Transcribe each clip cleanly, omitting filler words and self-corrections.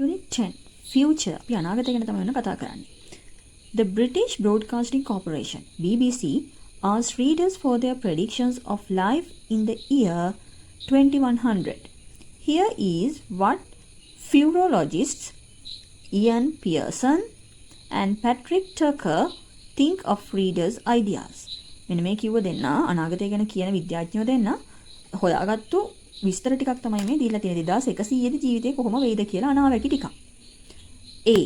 Unit 10 Future අපි අනාගතය ගැන තමයි කතා කරන්නේ. The British Broadcasting Corporation BBC asked readers for their predictions of life in the year 2100. Here is what futurologists Ian Pearson and Patrick Tucker think of readers' ideas. මෙන්න මේ කිව්ව දෙන්න අනාගතය ගැන කියන විද්‍යාඥයෝ දෙන්න හොයාගත්තු විස්තර ටිකක් තමයි මේ දීලා තියෙන 2100 දී ජීවිතේ කොහොම වෙයිද කියලා අනාවැකි ටිකක්. A.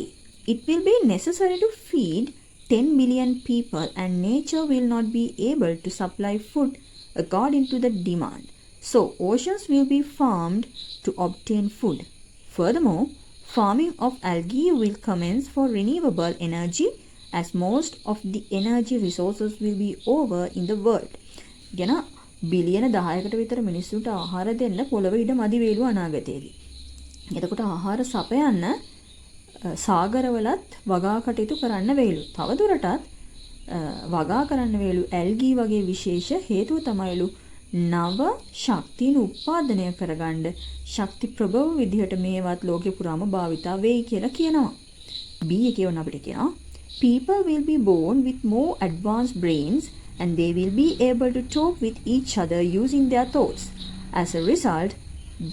It will be necessary to feed 10 billion people and nature will not be able to supply food according to the demand. So oceans will be farmed to obtain food. Furthermore, farming of algae will commence for renewable energy as most of the energy resources will be over in the world. ගැන බිලියන 10කට විතර මිනිස්සුන්ට ආහාර දෙන්න පොළව ඉඩ මදි වේලු අනාගතයේදී. එතකොට ආහාර සපයන්න සාගරවලත් වගා කටයුතු කරන්න වේලු. තවදුරටත් වගා කරන්න වේලු ඇල්ගී වගේ විශේෂ හේතුව තමයිලු නව ශක්තියන උත්පාදනය කරගන්න ශක්ති ප්‍රභව විදිහට මේවත් ලෝකෙ පුරාම භාවිතා වෙයි කියලා කියනවා. B එකේ වුණ අපිට කියනවා people will be born with more advanced brains and they will be able to talk with each other using their thoughts. As a result,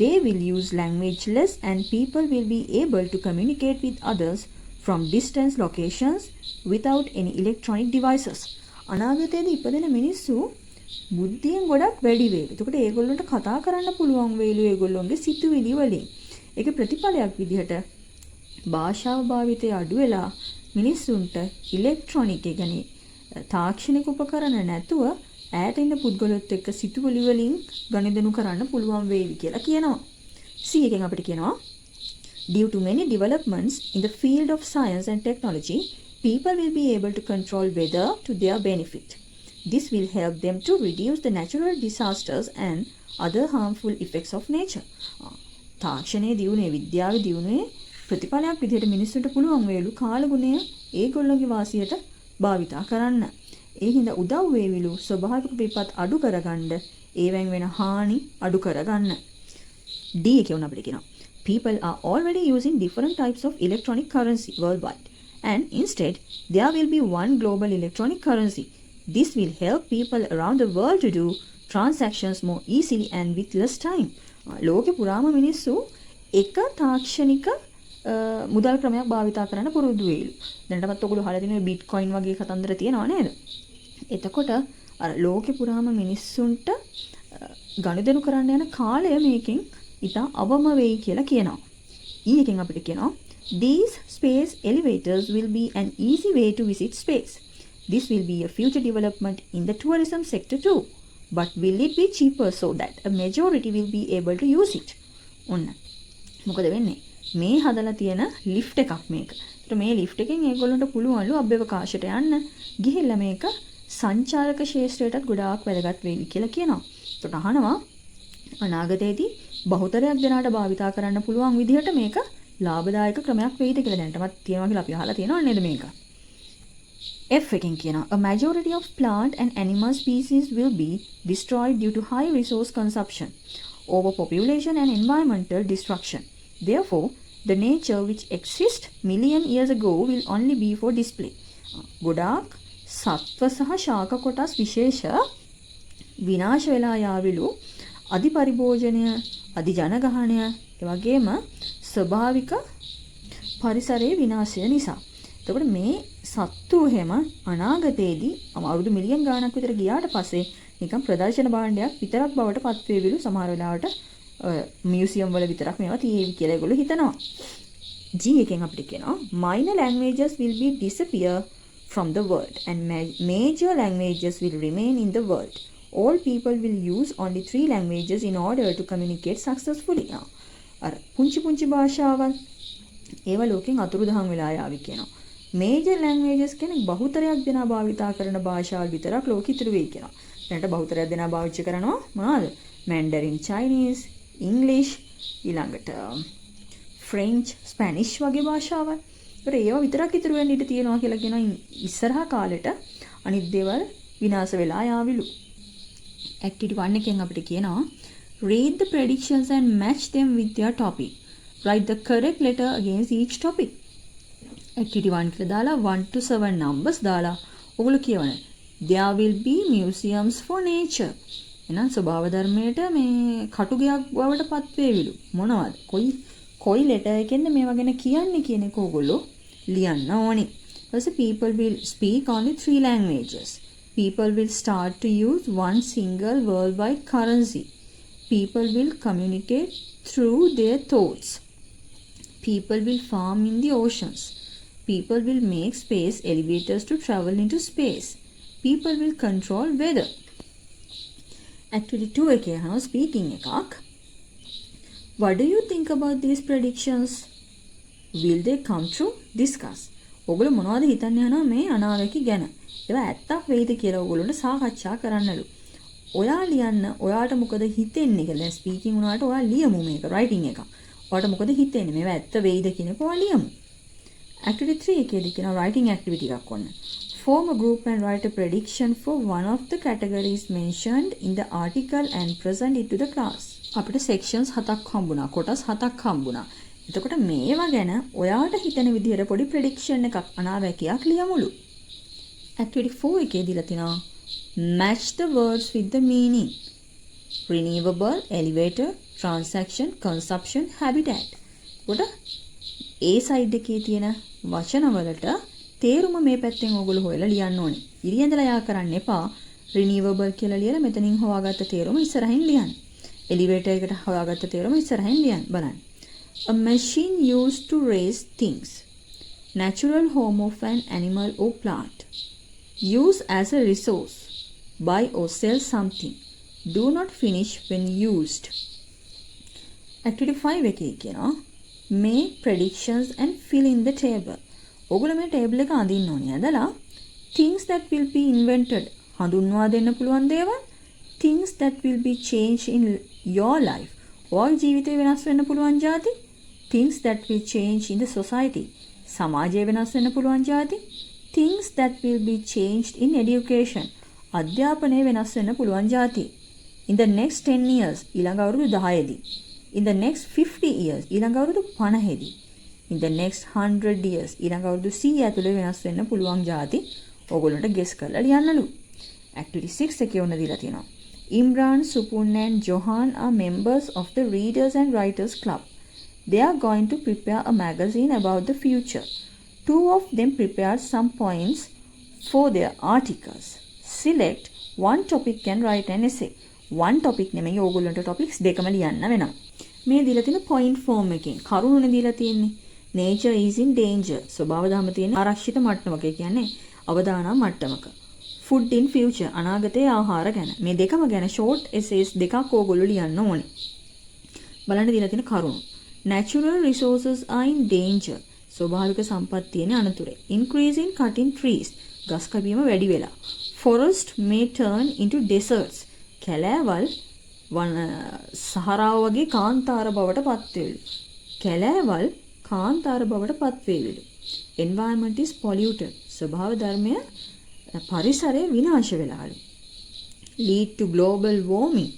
they will use language less and people will be able to communicate with others from distant locations without any electronic devices. අනාගතයේදී ඉපදෙන මිනිස්සු බුද්ධියෙන් ගොඩක් වැඩි වේවි. එතකොට ඒගොල්ලන්ට කතා කරන්න පුළුවන් වේලු ඒගොල්ලොන්ගේ සිතුවිලි වලින්. ඒකේ ප්‍රතිඵලයක් විදිහට භාෂාව භාවිතය අඩු වෙලා මිනිස්සුන්ට ඉලෙක්ට්‍රොනික කියන්නේ තාක්ෂණික උපකරණ නැතුව ඈත ඉන්න පුද්ගලයොත් එක්ක සිතුවිලි වලින් ගනුදෙනු කරන්න පුළුවන් වේවි කියලා කියනවා. C එකෙන් අපිට කියනවා due to many developments in the field of science and technology, people will be able to control weather to their benefit. This will help them to reduce the natural disasters and other harmful effects of nature. තාක්ෂණයේ දියුනේ විද්‍යාවේ දියුනේ ප්‍රතිඵලයක් විදිහට මිනිස්සුන්ට පුළුවන් වේලු කාලගුණය ඒගොල්ලෝගේ වාසියට භාවිතා කරන්න. ඒ හින්දා උදව් වේවිලු ස්වභාවික විපත් අඩු කරගන්න, ඒවෙන් වෙන හානි අඩු කරගන්න. D එකේ උන අපිට කියනවා people are already using different types of electronic currency worldwide and instead there will be one global electronic currency. This will help people around the world to do transactions more easily and with less time. ලෝකේ පුරාම මිනිස්සු එක තාක්ෂණික මුදල් ක්‍රමයක් භාවිතා කරන්න පුරුදු වෙයිලු. දැනටමත් ඔයගොල්ලෝ අහලා තියෙන බිට්කොයින් වගේ කතන්දර තියෙනව නේද? එතකොට අර ලෝකේ පුරාම මිනිස්සුන්ට ගනුදෙනු කරන්න යන කාලය මේකෙන් ඉතා අවම වෙයි කියලා කියනවා. ඊ එකෙන් අපිට කියනවා these space elevators will be an easy way to visit space. This will be a future development in the tourism sector too. But will it be cheaper so that a majority will be able to use it? ඔන්න. මොකද වෙන්නේ? මේ හදලා තියෙන lift එකක් මේක. ඒත් මේ ලිෆ්ට් එකෙන් ඒගොල්ලන්ට පුළුවන්ලු අභ්‍යවකාශයට යන්න. ගිහිල්ලා මේක සංචාරක ශාස්ත්‍රයටත් ගොඩාක් වැදගත් වෙයි කියලා කියනවා. ඒකට අහනවා අනාගතයේදී බහුතරයක් දෙනාට භාවිතා කරන්න පුළුවන් විදිහට මේක ලාභදායක ක්‍රමයක් වෙයිද කියලා දැනටමත් තියෙනවා කියලා අපි අහලා තියෙනව නේද මේක? F එකෙන් කියනවා a majority of plant and animal species will be destroyed due to high resource consumption, overpopulation and environmental destruction. Therefore, the nature which exists million years ago will only be for display. ගොඩාක් සත්ව සහ ශාක කොටස් විශේෂ විනාශ වෙලා යාවිලු අධි පරිභෝජනය, අධි ජනගහනය, ඒ වගේම ස්වභාවික පරිසරයේ විනාශය නිසා. එතකොට මේ සත්තු හැම අනාගතයේදී අවුරුදු මිලියන් ගාණක් විතර ගියාට පස්සේ නිකන් ප්‍රදර්ශන භාණ්ඩයක් විතරක් බවට පත් වේවිලු සමහර වෙලාවට මියුසියම් වල විතරක් මේවා තියෙවි කියලා ඒගොල්ලෝ හිතනවා. G එකෙන් අපිට කියනවා minor languages will be disappear from the world and major languages will remain in the world. All people will use only 3 languages in order to communicate successfully. අර පුංචි භාෂාවල් ඒව ලෝකෙන් අතුරුදහන් වෙලා යාවි කියනවා. major languages කියන්නේ බහුතරයක් දෙනා භාවිතා කරන භාෂාවල් විතරක් ලෝකෙ ඉතුරු වෙයි කියනවා. දැනට බහුතරයක් දෙනා පාවිච්චි කරනවා මොනවාද? Mandarin Chinese, English, ඊළඟට French, Spanish වගේ භාෂාවල්. ඒතර ඒවා විතරක් ඉතුරු වෙන්න ඉඩ තියෙනවා කියලා කියනවා ඉස්සරහා කාලෙට අනිත් දේවල් විනාශ වෙලා යාවිලු. Activity 1 එකෙන් අපිට කියනවා read the predictions and match them with their topic. Write the correct letter against each topic. Activity 1 කියලා දාලා 1 to 7 numbers දාලා ඔගොල්ලෝ කියවන. There will be museums for nature. එහෙනම් ස්වභාව ධර්මයට මේ කටුගයක් බවට පත් වේවිලු. මොනවද? කොයි letter එකෙන්ද මේවා ගැන කියන්නේ කියන එක ඔගොල්ලෝ ලියන්න ඕනේ. ඊපස්සේ people will speak only 3 languages. People will start to use one single worldwide currency. People will communicate through their thoughts. People will farm in the oceans. People will make space elevators to travel into space. People will control weather. Activity 2 එකේ අහනවා speaking එකක්. What do you think about these predictions? Will they come true? Discuss. ඔගොල්ලෝ මොනවද හිතන්නේ අහනවා මේ අනාවැකි ගැන. ඒවා ඇත්තක් වෙයිද කියලා ඔයගොල්ලන්ට සාකච්ඡා කරන්නලු. ඔයා ලියන්න ඔයාට මොකද හිතෙන්නේ කියලා. දැන් ස්පීකින් උනාට ඔයා ලියමු මේක රයිටින් එක. ඔයාට මොකද හිතෙන්නේ? මේවා ඇත්ත වෙයිද කියන එක ඔයා ලියමු. Activity 3 එකේදී කියනවා writing activity එකක් ඔන්න. Form a group and write a prediction for one of the categories mentioned in the article and present it to the class. අපිට sections 7ක් හම්බුණා. කොටස් 7ක් හම්බුණා. එතකොට මේවා ගැන ඔයාට හිතෙන විදිහට පොඩි prediction එකක් අනාවැකියක් ලියමුලු. Activity 4 එකේ දීලා තිනවා match the words with the meaning. Renewable, elevator, transaction, consumption, habitat. කොට ඒ සයිඩ් එකේ තියෙන වචනවලට තේරුම මේ පැත්තෙන් ඔයගොල්ලෝ හොයලා ලියන්න ඕනේ. ඉරියඳලා යා කරන්න එපා. renewable කියලා ලියලා මෙතනින් හොයාගත්ත තේරුම ඉස්සරහින් ලියන්න. elevator එකට හොයාගත්ත තේරුම ඉස්සරහින් ලියන්න බලන්න. A machine used to raise things. Natural home of an animal or plant. Use as a resource. Buy or sell something. Do not finish when used. Activity 5 එකේ කියනවා make predictions and fill in the table. ඔගොල්ලෝ මේ table එක අඳින්න ඕනේ. ඇදලා things that will be invented හඳුන්වා දෙන්න පුළුවන් දේවල්, things that will be changed in your life. ඔයාගේ ජීවිතේ වෙනස් වෙන්න පුළුවන් જાති, things that will change in the society. සමාජය වෙනස් වෙන්න පුළුවන් જાති, things that will be changed in education. අධ්‍යාපනය වෙනස් වෙන්න පුළුවන් જાති. In the next 10 years ඊළඟ අවුරුදු 10 දී. In the next 50 years ඊළඟ අවුරුදු 50 දී. In the next 100 years ඊළඟ අවුරුදු 100 ඇතුළේ වෙනස් වෙන්න පුළුවන් જાති ඕගොල්ලන්ට ගෙස් කරලා ලියන්නලු. Activity 6 එකේ ඔන්න දීලා තියෙනවා. Imran, Supun and Johan are members of the Readers and Writers Club. They are going to prepare a magazine about the future. Two of them prepared some points for their articles. Select one topic and write an essay. One topic නෙමෙයි ඕගොල්ලන්ට topics දෙකම ලියන්න වෙනවා. මේ දීලා තියෙන point form එකෙන් කරුණුනේ දීලා තියෙන්නේ. Nature is in danger. ස්වභාව ධර්ම තියෙන ආරක්ෂිත මට්ටමක කියන්නේ අවදානම් මට්ටමක. Food in future අනාගතයේ ආහාර ගැන. මේ දෙකම ගැන short essays දෙකක් ඕගොල්ලෝ ලියන්න ඕනේ. බලන්න දීලා තියෙන කරුණු. Natural resources are in danger. ස්වභාවික සම්පත් තියෙන අනතුරේ. Increasing cutting trees. ගස් කැපීම වැඩි වෙලා. Forest may turn into deserts. කැලෑවල් සහරාව වගේ කාන්තාර බවට පත් වෙලු. කැලෑවල් කාන්තාර බවට පත් වේවිලු. Environment is polluted. ස්වභාව ධර්මය පරිසරය විනාශ වෙලාලු. Lead to global warming,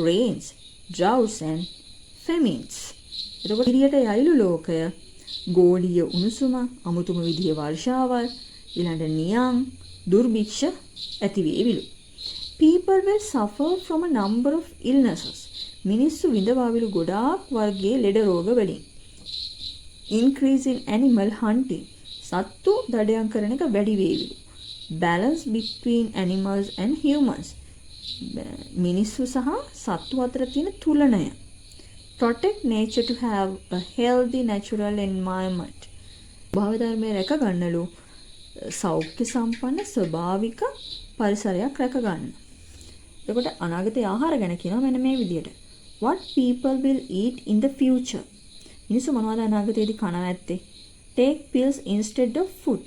rains, droughts and famines. එතකොට ඉරියට යයිලු ලෝකය. ගෝලීය උණුසුම, අමුතුම විදිහේ වර්ෂාවල්, ඊළඟ නියං, දුර්භික්ෂ ඇති වේවිලු. People will suffer from a number of illnesses. මිනිස්සු විඳවාවිලු ගොඩාක් වර්ගයේ ලෙඩ රෝග වලින්. Increase in animal hunting. සත්තු දඩයම් කරන එක වැඩි වේවිලු. Balance between animals and humans. මිනිස්සු සහ සත්තු අතර තියෙන තුලනය. Protect nature to have a healthy natural environment. භාව ධර්මයේ රැක ගන්නලු සෞඛ්‍ය සම්පන්න ස්වභාවික පරිසරයක් රැක ගන්න. එතකොට අනාගතයේ ආහාර ගැන කියනවා මෙන්න මේ විදිහට. What people will eat in the future. මිනිස්සු මොනවද අනාගතයේදී කනවා ඇත්තේ? Take pills instead of food.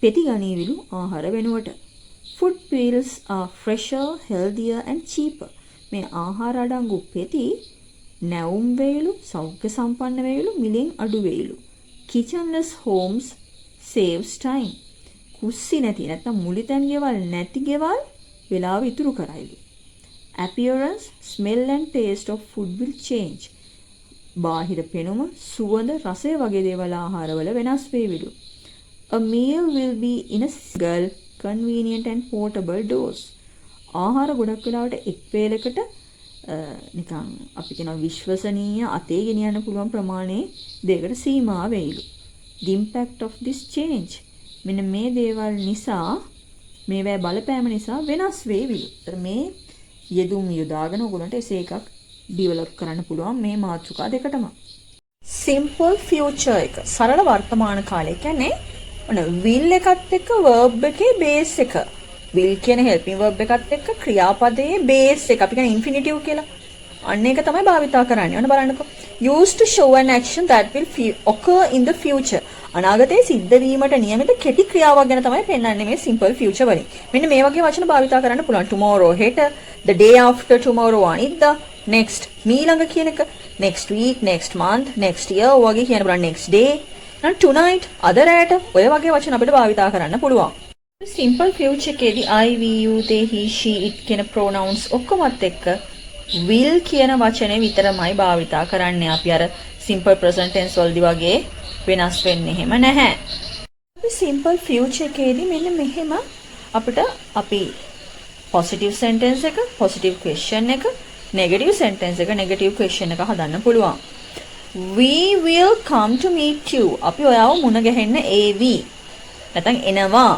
පෙති ගනීවිලු ආහාර වෙනුවට. Food pills are fresher, healthier and cheaper. මේ ආහාර අඩංගු පෙති නැවුම් වේලු, සෞඛ්‍ය සම්පන්න වේලු, මිලෙන් අඩු වේලු. Kitchenless homes saves time. කුස්සි නැති නැත්නම් මුලිතැන් ගෙවල් නැති ගෙවල් වෙලාව ඉතුරු කරයිලු. Appearance, smell and taste of food will change. බාහිර පෙනුම, සුවඳ, රසය වගේ දේවල් ආහාරවල වෙනස් වේවිලු. A meal will be in a single, convenient and portable dose. ආහාර ගොඩක් වෙලාවට එක් වේලකට නිකන් අපි කියන විශ්වසනීය අතේ ගෙනියන්න පුළුවන් ප්‍රමාණයේ දෙයකට සීමා වෙයිලු. The impact of this change. මෙන්න මේ දේවල් නිසා මේවැ බලපෑම නිසා වෙනස් වේවිලු. ඒතර මේ යෙදුම් යොදාගෙන ඔයගොල්ලන්ට එසේ එකක් ඩෙවලොප් කරන්න පුළුවන් මේ මාතෘකා දෙකටම. simple future එක සරල වර්තමාන කාලය කියන්නේ ඔන්න will එකත් එක්ක verb එකේ base එක. will කියන helping verb එකත් එක්ක ක්‍රියාපදයේ base එක. අපි කියන infinitive කියලා. අන්න ඒක තමයි භාවිතා කරන්නේ. ඔන්න බලන්නකෝ. used to show an action that will occur in the future. අනාගතයේ සිද්ධ වීමට නියමිත කෙටි ක්‍රියාවක් ගැන තමයි පෙන්වන්නේ මේ simple future වලින්. මෙන්න මේ වගේ වචන භාවිතා කරන්න පුළුවන්. tomorrow හෙට, the day after tomorrow අනිද්දා, next මීළඟ කියන එක, next week, next month, next year වගේ කියන බලන්න next day, tonight අද රැට ඔය වගේ වචන අපිට භාවිතා කරන්න පුළුවන්. simple future එකේදී I, we, you, they, he, she, it කියන pronouns ඔක්කොමත් එක්ක will කියන වචනේ විතරමයි භාවිතා කරන්නේ. අපි අර simple present tense වලදී වගේ වෙනස් වෙන්නේ එහෙම නැහැ. අපි simple future එකේදී මෙන්න මෙහෙම අපිට අපි positive sentence එක, positive question එක, negative sentence එක, negative question එක හදන්න පුළුවන්. We will come to meet you. අපි ඔයාව මුණ ගැහෙන්න ඒවි. නැත්නම් එනවා.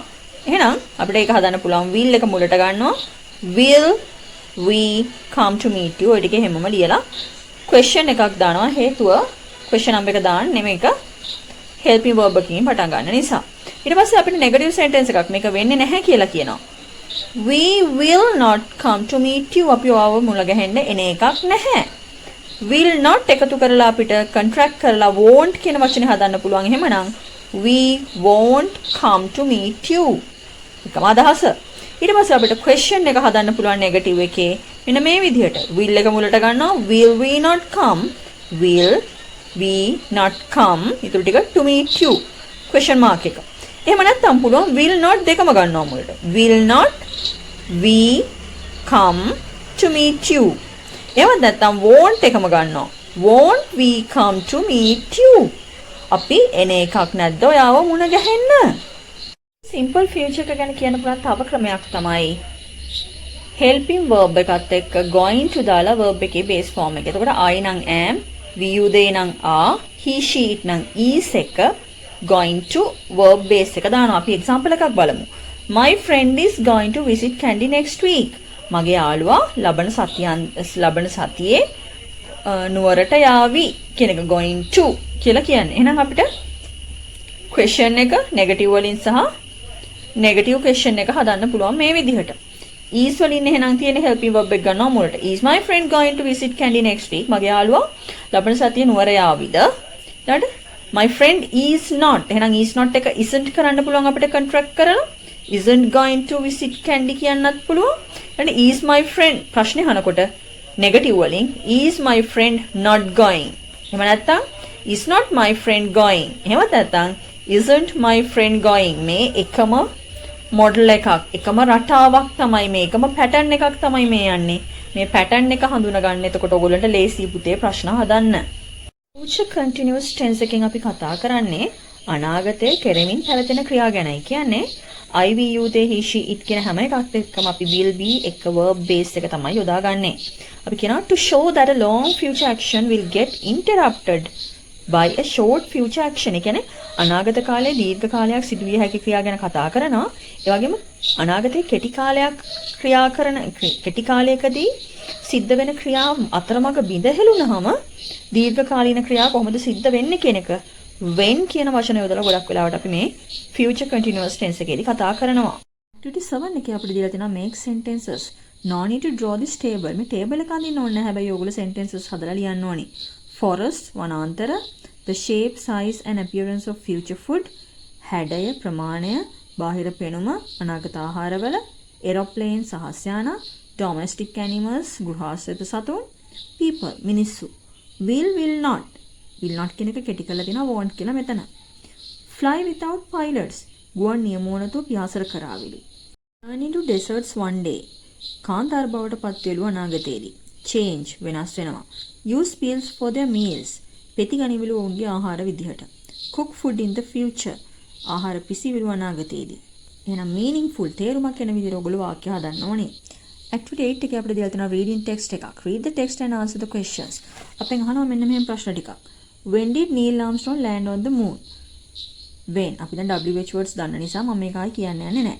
එහෙනම් අපිට ඒක හදන්න පුළුවන් will එක මුලට ගන්නවා. Will we come to meet you. ඔය ටික හැමෝම ලියලා question එකක් දානවා. හේතුව question number එක දාන්න නෙමෙයි එක helping verb එකකින් පටන් ගන්න නිසා. ඊට පස්සේ අපිට negative sentence එකක් මේක වෙන්නේ නැහැ කියලා කියනවා. We will not come to meet you. අපි ඔයාව මුණ ගැහෙන්න එන එකක් නැහැ. will not එකතු කරලා අපිට contract කරලා won't කියන වචනේ හදන්න පුළුවන්. එහෙමනම් we won't come to meet you. එකම අදහස. ඊට පස්සේ අපිට question එක හදන්න පුළුවන් negative එකේ. මෙන්න මේ විදිහට will එක මුලට ගන්නවා. will we not come? will we not come? ඊට ටික to meet you. question mark එක. එහෙම නැත්නම් පුළුවන් will not දෙකම ගන්නවා මුලට. will not we come to meet you. එහෙම නැත්නම් won't එකම ගන්නවා. won't we come to meet you. අපි එන එකක් නැද්ද ඔයාව මුණ ගැහෙන්න? simple future එක ගැන කියන්න පුළුවන් තව ක්‍රමයක් තමයි helping verb එකත් එක්ක going to දාලා verb එකේ base form එක. එතකොට I නම් am, we you they නම් are, he she it නම් is එක going to verb base එක දානවා. අපි example එකක් බලමු. My friend is going to visit Kandy next week. මගේ යාළුවා ලබන සතියේ නුවරට යාවි කියන එක going to කියලා කියන්නේ. එහෙනම් අපිට question එක negative වලින් සහ negative question එක හදන්න පුළුවන් මේ විදිහට. is වලින් එහෙනම් තියෙන helping verb එක ගන්නවා මුලට. is my friend going to visit Kandy next week? මගේ යාළුවා ලබන සතියේ නුවර යාවිද? ඊට my friend is not. එහෙනම් is not එක isn't කරන්න පුළුවන් අපිට contract කරලා. isn't going to visit Kandy කියන්නත් පුළුවන්. ඊට is my friend ප්‍රශ්නේ අහනකොට negative වලින් is my friend not going. එහෙම නැත්නම් is not my friend going. එහෙම නැත්නම් isn't my friend going. මේ එකම මොඩල් එකක්, එකම රටාවක් තමයි මේ, එකම පැටර්න් එකක් තමයි මේ යන්නේ. මේ පැටර්න් එක හඳුනා ගන්න. එතකොට ඔයගොල්ලන්ට ලේසි පුතේ ප්‍රශ්න හදන්න. future continuous tense එකෙන් අපි කතා කරන්නේ අනාගතයේ කෙරෙමින් පැවතෙන ක්‍රියා ගැනයි. කියන්නේ I, we, you, they, he, she, it කියන හැම එකත් එක්කම අපි will be එක verb base එක තමයි යොදාගන්නේ. අපි කියනවා to show that a long future action will get interrupted by a short future action. ඒ කියන්නේ අනාගත කාලයේ දීර්ඝ කාලයක් සිදුවිය හැකි ක්‍රියා ගැන කතා කරනවා. ඒ වගේම අනාගතයේ කෙටි කාලයකදී සිද්ධ වෙන ක්‍රියා අතරමඟ බිඳහෙළුනහම දීර්ඝ කාලීන ක්‍රියා කොහොමද සිද්ධ වෙන්නේ කියන එක when කියන වචන යොදලා ගොඩක් වෙලාවට අපි මේ future continuous tense එකේදී කතා කරනවා. activity 7 එකේ අපිට දීලා තියෙනවා make sentences. no need to draw this table. මේ table එක අඳින්න ඕනේ නැහැ. හැබැයි ඔයගොල්ලෝ sentences හදලා ලියන්න ඕනේ. forest වනාන්තර, the shape, size and appearance of future food, හැඩය, ප්‍රමාණය, බාහිර පෙනුම, අනාගත ආහාරවල, aeroplane සහස් යාන, domestic animals ගෘහාශ්‍රිත සතුන්, people මිනිස්සු. will not කියන එක කෙටි කරලා දෙනවා won't කියලා මෙතන. fly without pilots ගුවන් නියමුවනතු පියාසර කරාවිලු. turn into deserts one day කාන්තාර බවට පත් වෙලු අනාගතයේදී. change වෙනස් වෙනවා. use pills for their meals පෙති ගනිවිලු ඔවුන්ගේ ආහාර විදිහට. cook food in the future. ආහාර පිසිවිලු අනාගතයේදී. එහෙනම් meaningful තේරුමක් එන විදිහට ඔයගොල්ලෝ වාක්‍ය හදන්න ඕනේ. Activity 8 එකේ අපිට දීලා තියෙනවා reading text එකක්. Read the text and answer the questions. අපෙන් අහනවා මෙන්න මෙහෙම ප්‍රශ්න ටිකක්. When did Neil Armstrong land on the moon? When අපි දැන් WH words දන්න නිසා මම මේකයි කියන්න යන්නේ නැහැ.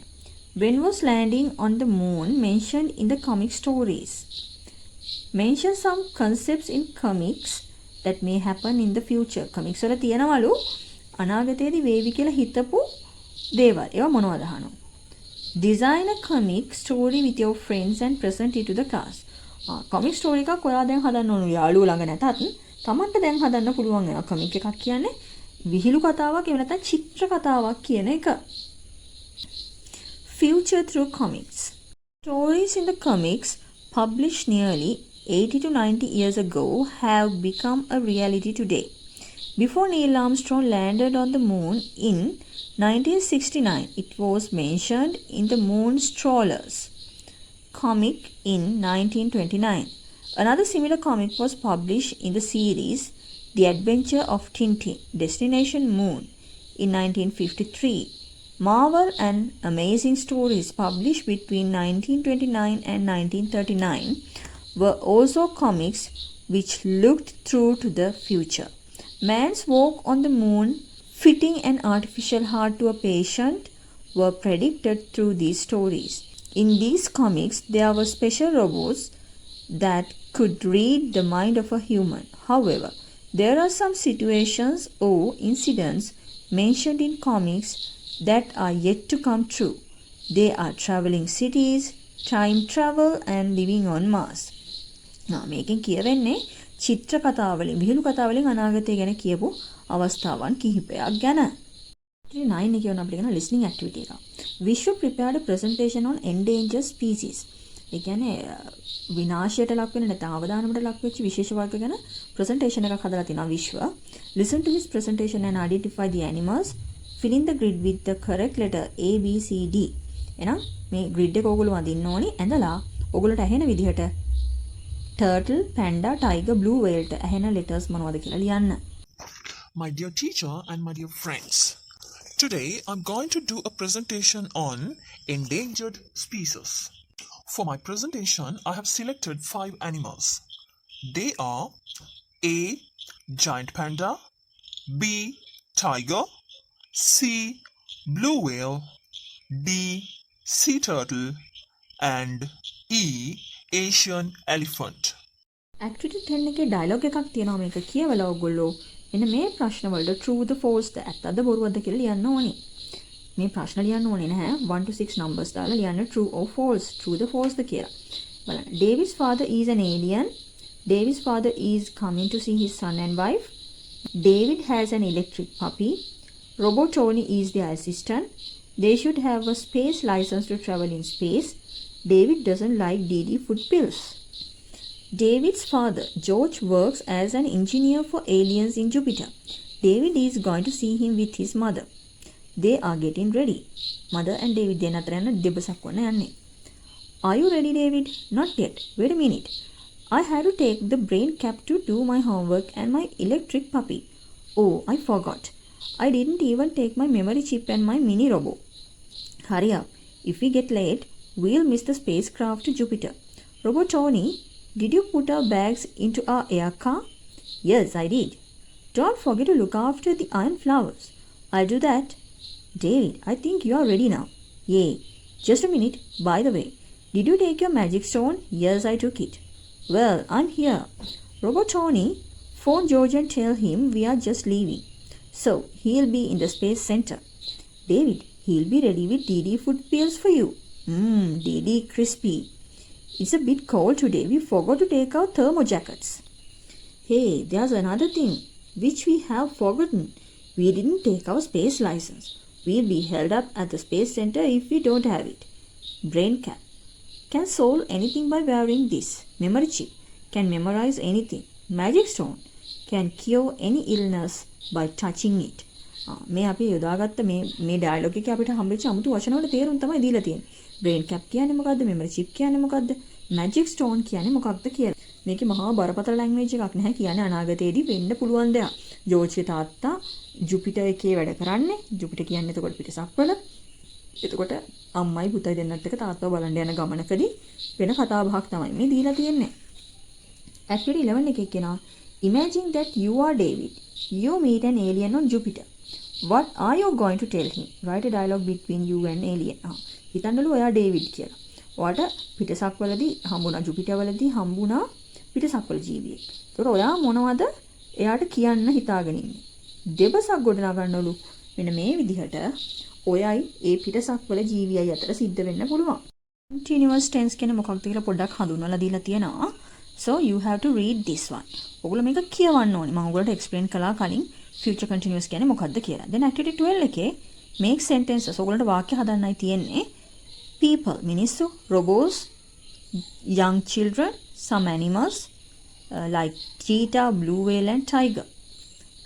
When was landing on the moon mentioned in the comic stories? Mention some concepts in comics that may happen in the future. comics වල තියෙනවලු අනාගතයේදී වේවි කියලා හිතපු දේවල්. ඒවා මොනවද අහනවා? Design a comic story with your friends and present it to the class. comic story එකක් ඔයා දැන් හදන්න ඕන. යාළුවෝ ළඟ නැතත් තමන්ට දැන් හදන්න පුළුවන් වෙනවා. comic එකක් කියන්නේ විහිළු කතාවක් එහෙම නැත්නම් චිත්‍ර කතාවක් කියන එක. Future through comics. Stories in the comics published nearly 80 to 90 years ago have become a reality today. Before Neil Armstrong landed on the moon in 1969, it was mentioned in the Moon Strollers comic in 1929. Another similar comic was published in the series The Adventure of Tintin, Destination Moon in 1953. Marvel and Amazing Stories published between 1929 and 1939 were also comics which looked through to the future. Man's walk on the moon, fitting an artificial heart to a patient, were predicted through these stories. In these comics, there were special robots that could read the mind of a human. However, there are some situations or incidents mentioned in comics that are yet to come true. They are traveling cities, time travel, and living on Mars. මේකෙන් කියවෙන්නේ චිත්‍ර කතාවලින් විහිළු කතාවලින් අනාගතය ගැන කියපු අවස්ථාවන් කිහිපයක් ගැන. ඉතින් 9 එකේ වුණ අපිට කරන listening activity එක. Vishwa prepared a presentation on endangered species. ඒ කියන්නේ විනාශයට ලක් වෙන නැත්නම් අවදානමට ලක් වෙච්ච විශේෂ වර්ග ගැන presentation එකක් හදලා තිනවා විශ්ව. Listen to his presentation and identify the animals. Fill in the grid with the correct letter A, B, C, D. එහෙනම් මේ grid එක ඕගොල්ලෝ අඳින්න ඕනි. ඇඳලා ඕගොල්ලන්ට ඇහෙන විදිහට turtle, panda, tiger, blue whale ට ඇහෙන letters මොනවද කියලා ලියන්න. My dear teacher and my dear friends, today I'm going to do a presentation on endangered species. For my presentation, I have selected 5 animals. They are A. Giant panda, B. Tiger, C. Blue whale, D. Sea turtle, and E. Asian elephant. Activity 10 එකේ dialogue එකක් තියෙනවා මේක කියවලා ඔයගොල්ලෝ එන්න මේ ප්‍රශ්න වලට true the false ද ඇත්තද බොරුවද කියලා ලියන්න ඕනේ. මේ ප්‍රශ්න ලියන්න ඕනේ නැහැ 1 to 6 numbers දාලා ලියන්න true or false true the false ද කියලා. බලන්න. David's father is an alien. David's father is coming to see his son and wife. David has an electric puppy. Robot Tony is their assistant. They should have a space license to travel in space. David doesn't like DD food pills. David's father, George, works as an engineer for aliens in Jupiter. David is going to see him with his mother. They are getting ready. Mother and David දෙන්න අතර යන දෙබසක් වුණ යන්නේ. Are you ready, David? Not yet. Wait a minute. I had to take the brain cap to do my homework and my electric puppy. Oh, I forgot. I didn't even take my memory chip and my mini robot. Hurry up. If we get late, we'll miss the spacecraft to Jupiter. Robot Tony, did you put our bags into our air car? Yes, I did. Don't forget to look after the iron flowers. I'll do that. David, I think you are ready now. Yay. Just a minute. By the way, did you take your magic stone? Yes, I took it. Well, I'm here. Robot Tony, phone George and tell him we are just leaving. So, he'll be in the space center. David, he'll be ready with DD food pills for you. DD crispy. It's a bit cold today. We forgot to take our thermo jackets. Hey, there's another thing which we have forgotten. We didn't take our space license. We'll be held up at the space center if we don't have it. Brain cap. Can solve anything by wearing this. Memory chip. Can memorize anything. Magic stone. Can cure any illness by touching it. මේ අපි යොදාගත්ත මේ dialogue එකේ අපිට හම්බෙච්ච 아무තු වචන වල තේරුම් තමයි දීලා තියෙන්නේ. brain cap කියන්නේ මොකද්ද? memory chip කියන්නේ මොකද්ද? magic stone කියන්නේ මොකක්ද කියලා. මේකේ මහා බරපතල ලැන්ග්වේජ් එකක් නැහැ. කියන්නේ අනාගතයේදී වෙන්න පුළුවන් දෙයක්. ජෝර්ජ්ගේ තාත්තා ජුපිටර් එකේ වැඩ කරන්නේ. ජුපිටර් කියන්නේ එතකොට පිටසක්වල. එතකොට අම්මයි පුතයි දෙන්නත් එක්ක තාත්තව බලන්න යන ගමනකදී වෙන කතා බහක් තමයි මේ දීලා තියෙන්නේ. Activity 11 එකේ කියනවා Imagine that you are David. You meet an alien on Jupiter. What are you going to tell him? Write a dialogue between you and alien. හිතන්නලු ඔයා ඩේවිඩ් කියලා. ඔයාට පිටසක්වලදී හම්බුණා ජුපිටර් වලදී හම්බුණා පිටසක්වල ජීවියෙක්. ඒතකොට ඔයා මොනවද එයාට කියන්න හිතාගෙන ඉන්නේ? දෙබසක් ගොඩනගා ගන්නලු. මෙන්න මේ විදිහට ඔයයි ඒ පිටසක්වල ජීවියයි අතර සිද්ධ වෙන්න පුළුවන්. Continuous tense කියන්නේ මොකක්ද කියලා පොඩ්ඩක් හඳුන්වලා දීලා තියෙනවා. So you have to read this one. ඔයගොල්ලෝ මේක කියවන්න ඕනේ. මම ඔයගොල්ලන්ට explain කළා කලින් future continuous කියන්නේ මොකක්ද කියලා. Then activity 12 එකේ make sentences. ඔයගොල්ලන්ට වාක්‍ය හදන්නයි තියෙන්නේ. People මිනිස්සු, robots, young children, some animals like cheetah, blue whale and tiger.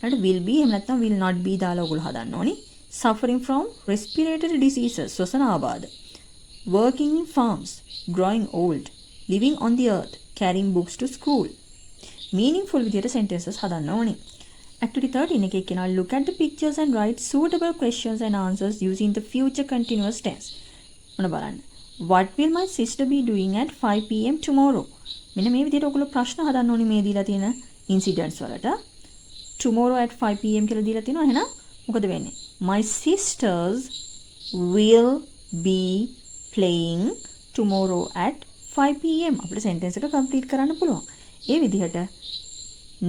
ඊට will be එහෙම නැත්නම් will not be දාලා ඔයගොල්ලෝ හදන්න ඕනේ. Suffering from respiratory diseases, ශ්වසන ආබාධ. Working in farms, growing old, living on the earth, carrying books to school. Meaningful විදියට sentences හදන්න ඕනේ. Activity 13 එකේ කියනවා look at the pictures and write suitable questions and answers using the future continuous tense. මොන බලන්න. What will my sister be doing at 5 pm tomorrow? මෙන්න මේ විදිහට ඔයගොල්ලෝ ප්‍රශ්න හදන්න ඕනේ මේ දීලා තියෙන incidents වලට. Tomorrow at 5 pm කියලා දීලා තිනවා. එහෙනම් මොකද වෙන්නේ? My sisters will be playing tomorrow at 5 pm. අපිට sentence එක complete කරන්න පුළුවන්. ඒ විදිහට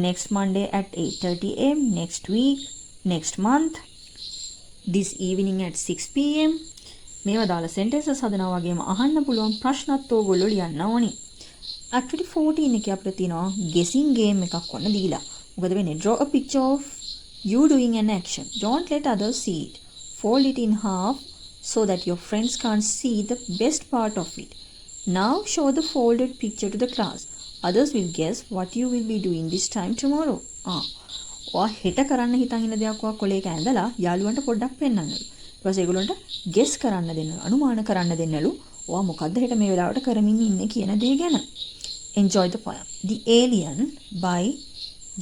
next Monday at 8:30 am, next week, next month, this evening at 6 pm. මේවා දාලා sentences හදනවා වගේම අහන්න පුළුවන් ප්‍රශ්නත් ඕගොල්ලෝ ලියන්න ඕනි. Activity 14 එකේ අපිට තියෙනවා guessing game එකක් වන්න දීලා. මොකද වෙන්නේ? Draw a picture of you doing an action. Don't let others see it. Fold it in half so that your friends can't see the best part of it. Now show the folded picture to the class. Others will guess what you will be doing this time tomorrow. ඔයා හෙට කරන්න හිතන් ඉන්න දෙයක් ඔයා කොලේක ඇඳලා යාළුවන්ට පොඩ්ඩක් පෙන්නන්නලු. ඊට පස්සේ ඒගොල්ලන්ට ගෙස් කරන්න දෙන්නලු. අනුමාන කරන්න දෙන්නලු. ඔයා මොකද්ද හෙට මේ වෙලාවට කරමින් ඉන්නේ කියන දේ ගැන. Enjoy the poem. The Alien by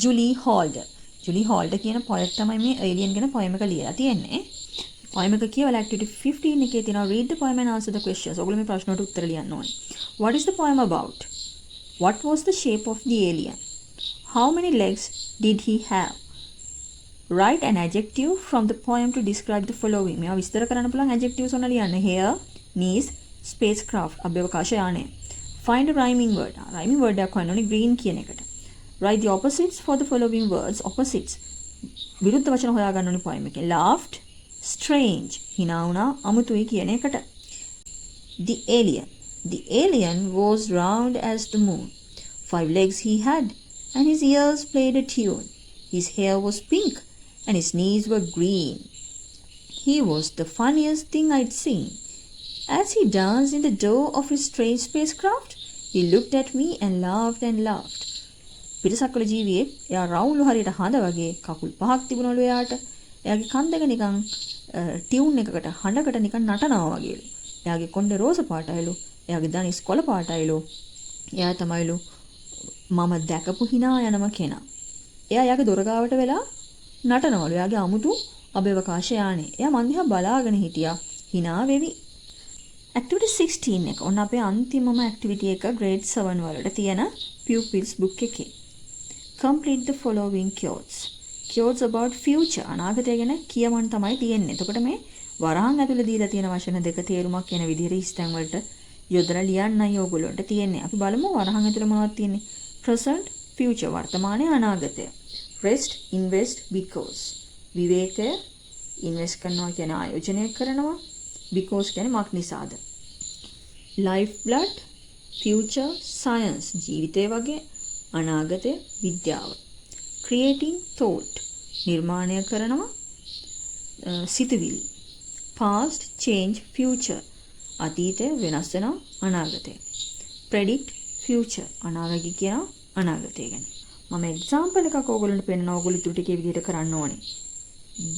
Julie Holder. Julie Holder කියන poet තමයි මේ alien ගැන poem එක ලියලා තියෙන්නේ. poem එක කියවලා activity 15 එකේ තියෙනවා read the poem and answer the questions. ඔයගොල්ලෝ මේ ප්‍රශ්නවලට උත්තර ලියන්න ඕනේ. What is the poem about? What was the shape of the alien? How many legs did he have? Write an adjective from the poem to describe the following. මේවා විස්තර කරන්න පුළුවන් adjectives ඔන්න ලියන්න. Hair, knees, spacecraft, අභ්‍යවකාශ යානය. Find a rhyming word. Rhyming word එකක් හොයන්න ඕනේ green කියන එකට. Write the opposites for the following words. Opposites. විරුද්ධ වචන හොයාගන්න ඕනේ poem එකේ. Laughed, strange, hina වුණා, අමුතුයි කියන එකට. The alien. The alien was round as the moon. 5 legs he had, and his ears played a tune. His hair was pink, and his knees were green. He was the funniest thing I'd seen. As he danced in the door of his strange spacecraft, he looked at me and laughed. පිටසක්වල ජීවියෙක් එයා රවුම්ලු හරියට හඳ වගේ කකුල් පහක් තිබුණලු එයාට. එයාගේ කන් දෙක නිකන් ටියුන් එකකට හඬකට නිකන් නටනවා වගේලු. එයාගේ කොණ්ඩේ රෝස පාටයිලු. එයාගේ දණිස් කොළ පාටයිලු. එයා තමයිලු මම දැකපු hina යනම කෙනා. එයා යාගේ දොර ගාවට වෙලා නටනවලු. එයාගේ අමුතු අභ්‍යවකාශ යානේ. එයා මන් දිහා බලාගෙන හිටියා hina වෙවි. Activity 16 එක. ඔන්න අපේ අන්තිමම activity එක grade 7 වලට තියෙන pupils book එකේ. Complete the following quotes. Quotes about future. අනාගතය ගැන කියවන්න තමයි තියෙන්නේ. එතකොට මේ වරහන් ඇතුලේ දීලා තියෙන වචන දෙක තේරුමක් කියන විදිහට ඉස්තැන් වලට යොදලා ලියන්නයි ඕගොල්ලන්ට තියෙන්නේ. අපි බලමු වරහන් ඇතුලේ මොනවද තියෙන්නේ. Present, future වර්තමානයේ අනාගතය. Rest, invest, because. විවේකය invest කරනවා කියන්නේ ආයෝජනය කරනවා. Because කියන්නේ මක් නිසාද. Life blood, future, science ජීවිතය වගේ අනාගතය විද්‍යාව. Creating thought නිර්මාණය කරනවා සිතුවිලි. Past, change, future අතීතය වෙනස් වෙනවා අනාගතය. Predict, future අනාගතය කියනවා අනාගතය ගැන. මම example එකක් ඕගොල්ලන්ට පෙන්නනවා. ඕගොල්ලෝ ඊට ටිකේ විදිහට කරන්න ඕනේ.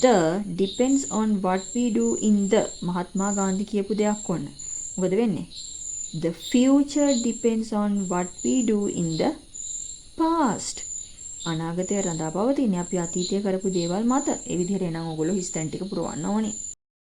The depends on what we do in the මහත්මා ගාන්ධි කියපු දෙයක් ඔන්න. මොකද වෙන්නේ? The future depends on what we do in the past. අනාගතය රඳා පවතින්නේ අපි අතීතයේ කරපු දේවල් මත. ඒ විදිහට එනං ඔයගොල්ලෝ හිස් තැන් ටික පුරවන්න ඕනේ.